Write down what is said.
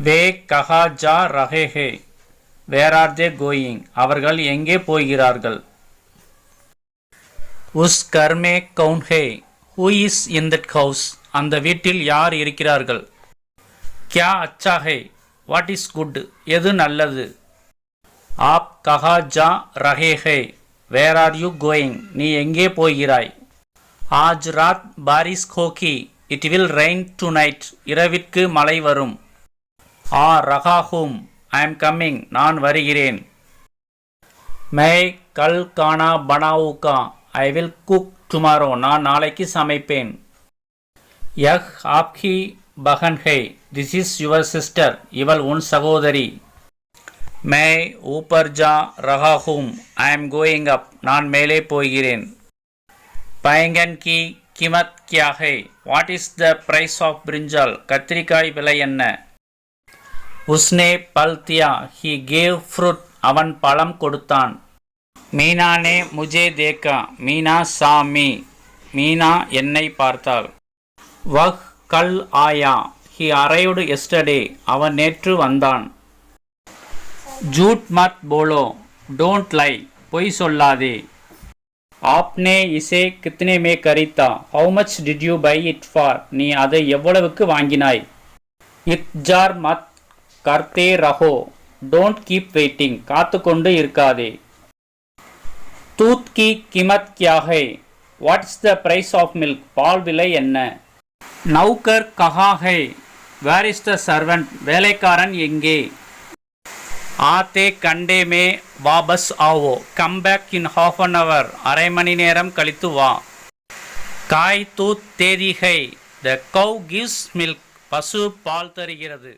வே கஹா ஜா ரஹே ஹே, வேர் ஆர் தே கோயிங், அவர்கள் எங்கே போகிறார்கள். உஸ் கர் மே கவுன் ஹே, who is in that house, அந்த வீட்டில் யார் இருக்கிறார்கள். கியா அச்சா ஹே, வாட் இஸ் குட், எது நல்லது. ஆப் கஹா ஜா ரஹே ஹே, வேர் ஆர் யூ கோயிங், நீ எங்கே போகிறாய். ஆஜ் ராத் பாரிஸ் ஹோகி, it will rain tonight, இரவிற்கு மழை வரும். ஆ ரஹா ஹூம், ஐ எம் கம்மிங், நான் வருகிறேன். மை கல் கானா பனாவுகா, ஐ வில் குக் டுமாரோ, நான் நாளைக்கு சமைப்பேன். யஹ் ஆப்கி பகன் ஹை, திஸ் இஸ் யுவர் சிஸ்டர், இவள் உன் சகோதரி. மை ஊப்பர் ஜா ரஹா ஹூம், ஐ எம் கோயிங் அப், நான் மேலே போகிறேன். பைங்கன் கி கிமத் கியா ஹை, what is the price of brinjal, கத்திரிக்காய் விலை என்ன. உஸ்னே பல் தியா, ஹி கேவ் ஃப்ரூட், அவன் பழம் கொடுத்தான். மீனா நே முஜே தேக்கா, மீனா சா மீ, மீனா என்னை பார்த்தாள். வஹ் கல் ஆயா, ஹி அரைவ்டு எஸ்டர்டே, அவன் நேற்று வந்தான். ஜூட் மத் போலோ, டோன்ட் லை, பொய் சொல்லாதே. ஆப்னே இசே கித்னே மே கரித்தா, how much did you buy it for, நீ அதை எவ்வளவுக்கு வாங்கினாய். இத்ஜார் மத் கர்த்தே ரஹோ, டோன்ட் கீப் வெயிட்டிங், காத்து கொண்டு இருக்காதே. தூத் கி கிமத் கியா ஹை, what's the price of milk, பால் விலை என்ன. நௌகர் கஹா ஹை, வேர் இஸ் த சர்வன்ட், வேலைக்காரன் எங்கே. ஆத்தே கண்டே மே வாபஸ் ஆவோ, come back in half an hour, அரை மணி நேரம் கழித்து வா. காய் தூத் தேதி ஹை, த கவ் கிவ்ஸ் மில்க், பசு பால் தருகிறது.